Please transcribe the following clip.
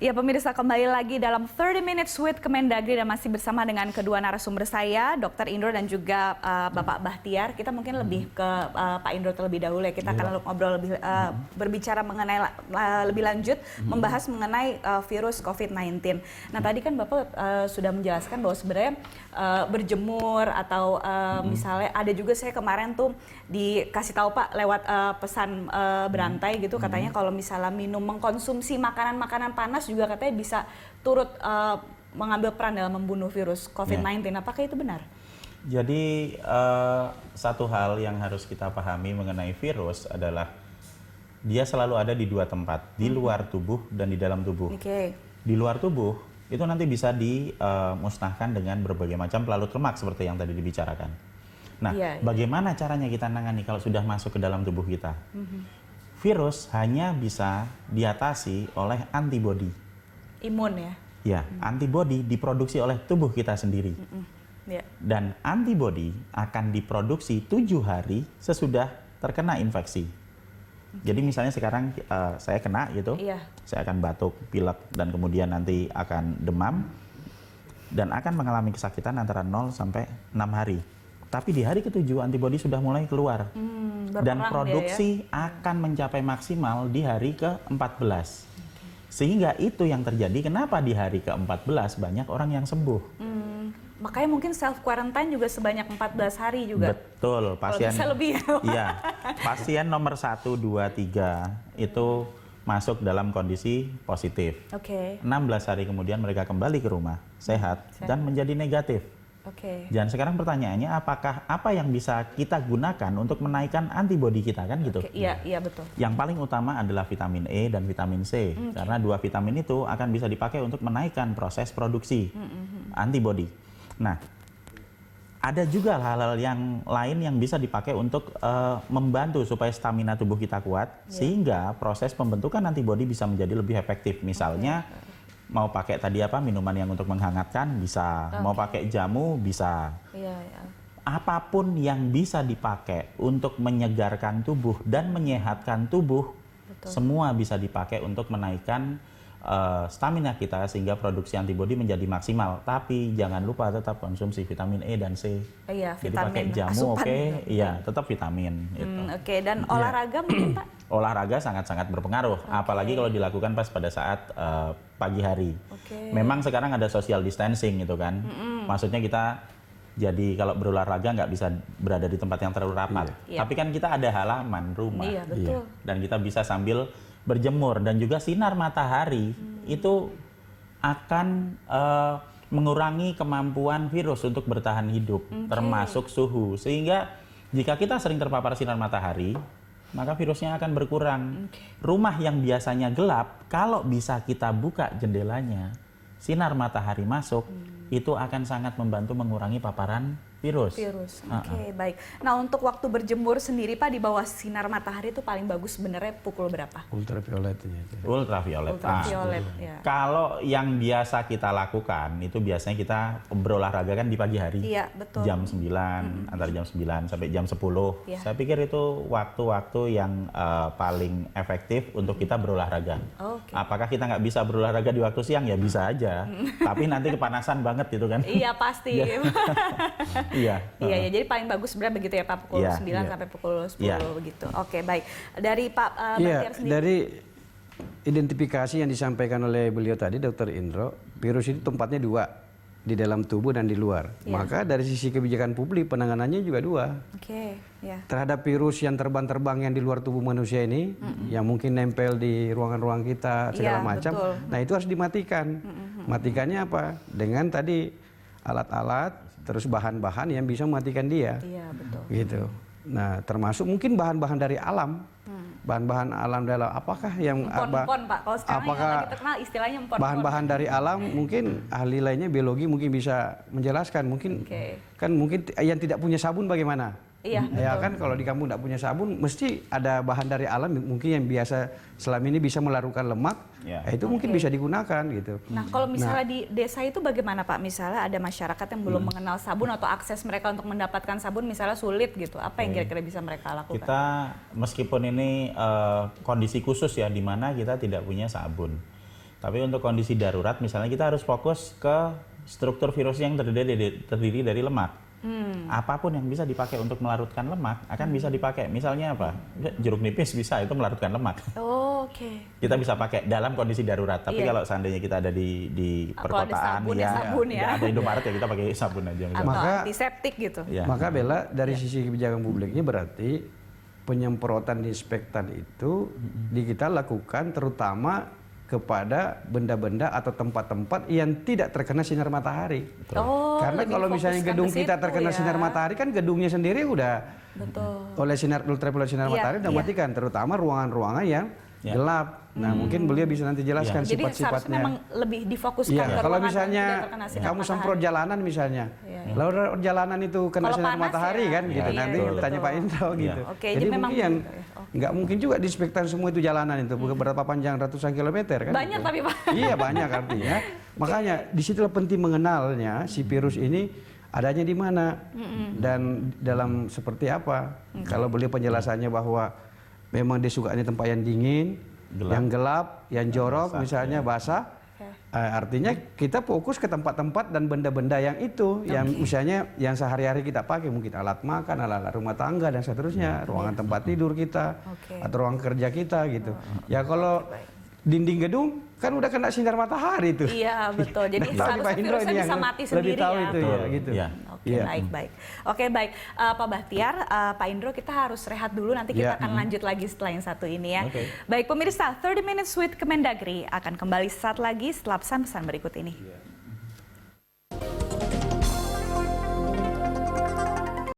Ya pemirsa, kembali lagi dalam 30 Minutes with Kemendagri dan masih bersama dengan kedua narasumber saya, Dr. Indro dan juga Bapak Bahtiar. Kita mungkin lebih ke Pak Indro terlebih dahulu ya. Kita akan ngobrol lebih berbicara mengenai lebih lanjut, membahas mengenai virus COVID-19. Nah tadi kan Bapak sudah menjelaskan bahwa sebenarnya berjemur atau misalnya ada juga saya kemarin tuh dikasih tahu Pak lewat pesan berantai gitu, katanya kalau misalnya mengkonsumsi makanan-makanan panas juga katanya bisa turut mengambil peran dalam membunuh virus COVID-19. Apakah itu benar? Jadi satu hal yang harus kita pahami mengenai virus adalah dia selalu ada di dua tempat, di luar tubuh dan di dalam tubuh. Di luar tubuh itu nanti bisa dimusnahkan dengan berbagai macam pelarut lemak seperti yang tadi dibicarakan. Nah, bagaimana caranya kita nangani kalau sudah masuk ke dalam tubuh kita? Virus hanya bisa diatasi oleh antibodi. Imun ya? Ya, antibodi diproduksi oleh tubuh kita sendiri. Dan antibodi akan diproduksi 7 hari sesudah terkena infeksi. Jadi misalnya sekarang saya kena gitu, saya akan batuk, pilek, dan kemudian nanti akan demam. Dan akan mengalami kesakitan antara 0 sampai 6 hari. Tapi di hari ke-7 antibodi sudah mulai keluar. Dan produksi akan mencapai maksimal di hari ke-14. Sehingga itu yang terjadi kenapa di hari ke-14 banyak orang yang sembuh. Makanya mungkin self quarantine juga sebanyak 14 hari juga. Betul, pasien bisa lebih. Iya, pasien nomor 1, 2, 3 itu masuk dalam kondisi positif. 16 hari kemudian mereka kembali ke rumah sehat. Dan menjadi negatif. Dan sekarang pertanyaannya, apakah apa yang bisa kita gunakan untuk menaikkan antibodi kita, kan gitu? Iya, betul. Yang paling utama adalah vitamin E dan vitamin C, karena dua vitamin itu akan bisa dipakai untuk menaikkan proses produksi antibodi. Nah, ada juga hal-hal yang lain yang bisa dipakai untuk membantu supaya stamina tubuh kita kuat, sehingga proses pembentukan antibodi bisa menjadi lebih efektif. Misalnya, mau pakai tadi minuman yang untuk menghangatkan bisa, mau pakai jamu bisa. Apapun yang bisa dipakai untuk menyegarkan tubuh dan menyehatkan tubuh, semua bisa dipakai untuk menaikkan stamina kita sehingga produksi antibodi menjadi maksimal. Tapi jangan lupa tetap konsumsi vitamin E dan C. Jadi pakai jamu tetap vitamin. Dan olahraga mungkin Pak? Olahraga sangat-sangat berpengaruh, apalagi kalau dilakukan pas pada saat pagi hari. Memang sekarang ada social distancing gitu kan, maksudnya kita jadi kalau berolahraga nggak bisa berada di tempat yang terlalu rapat. Tapi kan kita ada halaman rumah, dan kita bisa sambil berjemur, dan juga sinar matahari itu akan mengurangi kemampuan virus untuk bertahan hidup, termasuk suhu. Sehingga jika kita sering terpapar sinar matahari, maka virusnya akan berkurang. Rumah yang biasanya gelap, kalau bisa kita buka jendelanya, sinar matahari masuk, itu akan sangat membantu mengurangi paparan virus. Baik. Nah, untuk waktu berjemur sendiri Pak, di bawah sinar matahari itu paling bagus sebenarnya pukul berapa? Ultraviolet. Ultraviolet. Kalau yang biasa kita lakukan itu biasanya kita berolahraga kan di pagi hari. Jam 9, antara jam 9 sampai jam 10. Saya pikir itu waktu-waktu yang paling efektif untuk kita berolahraga. Apakah kita nggak bisa berolahraga di waktu siang? Ya bisa aja. Tapi nanti kepanasan banget gitu kan. Iya, pasti. Jadi paling bagus sebenarnya begitu ya Pak, pukul 9 sampai pukul 10 begitu. Baik. Dari Pak Bahtiar sendiri. Dari identifikasi yang disampaikan oleh beliau tadi, Dr. Indro, virus itu tempatnya 2, di dalam tubuh dan di luar. Maka dari sisi kebijakan publik penanganannya juga 2. Terhadap virus yang terbang-terbang yang di luar tubuh manusia ini, yang mungkin nempel di ruangan-ruangan kita segala macam. Nah, itu harus dimatikan. Matikannya apa? Dengan tadi alat-alat, terus bahan-bahan yang bisa mematikan dia. Gitu. Nah, termasuk mungkin bahan-bahan dari alam. Bahan-bahan alam dalam apakah yang empon, Pak. Kalau sekarang yang lagi terkenal istilahnya empon. Bahan-bahan dari alam mungkin ahli lainnya biologi mungkin bisa menjelaskan. Mungkin kan mungkin yang tidak punya sabun bagaimana? Ya kan, kalau di kampung tidak punya sabun, mesti ada bahan dari alam mungkin yang biasa selama ini bisa melarutkan lemak, itu mungkin bisa digunakan gitu. Nah, kalau misalnya di desa itu bagaimana Pak? Misalnya ada masyarakat yang belum mengenal sabun atau akses mereka untuk mendapatkan sabun misalnya sulit gitu, apa yang kira-kira bisa mereka lakukan? Kita meskipun ini kondisi khusus ya, di mana kita tidak punya sabun. Tapi untuk kondisi darurat, misalnya kita harus fokus ke struktur virus yang terdiri dari lemak. Apapun yang bisa dipakai untuk melarutkan lemak akan bisa dipakai. Misalnya apa? Jeruk nipis bisa, itu melarutkan lemak. Oke. Kita bisa pakai dalam kondisi darurat. Tapi kalau seandainya kita ada di perkotaan, sabun ya. ada Indomaret ya kita pakai sabun aja. Atau antiseptik gitu. Ya. Maka Bella dari sisi kebijakan publiknya berarti penyemprotan disinfektan itu kita lakukan terutama kepada benda-benda atau tempat-tempat yang tidak terkena sinar matahari. Karena kalau misalnya gedung kita terkena sinar matahari kan gedungnya sendiri udah oleh sinar ultraviolet sinar matahari udah matikan, terutama ruangan-ruangan yang gelap. Nah, mungkin beliau bisa nanti jelaskan sifat-sifatnya. Jadi seharusnya memang lebih difokuskan ke kalau ruangan misalnya yang tidak terkena sinar kamu semprot jalanan misalnya, lalu jalanan itu kena kalau sinar panas matahari kan, gitu. Nanti tanya Pak Indro gitu. Jadi memang mungkin nggak mungkin juga disinfektan semua itu jalanan itu, berapa panjang ratusan kilometer kan? Banyak gitu. tapi Pak. Iya banyak artinya. Makanya disitulah penting mengenalnya si virus ini adanya di mana dan dalam seperti apa. Kalau beliau penjelasannya bahwa memang dia sukanya tempat yang dingin, yang gelap, yang jorok, misalnya basah. Artinya kita fokus ke tempat-tempat dan benda-benda yang itu, yang misalnya yang sehari-hari kita pakai, mungkin alat makan, alat rumah tangga dan seterusnya, ruangan tempat tidur kita, atau ruang kerja kita gitu. Ya kalau dinding gedung kan udah kena sinar matahari itu. Iya betul. Jadi seharusnya virusnya bisa mati sendiri lebih tahu ya. itu ya gitu. Oke, baik. Oke, baik. Pak Bahtiar, Pak Indro, kita harus rehat dulu. Nanti kita akan lanjut lagi setelah yang satu ini ya. Baik pemirsa, 30 Minutes with Kemendagri akan kembali sesaat lagi setelah pesan-pesan berikut ini.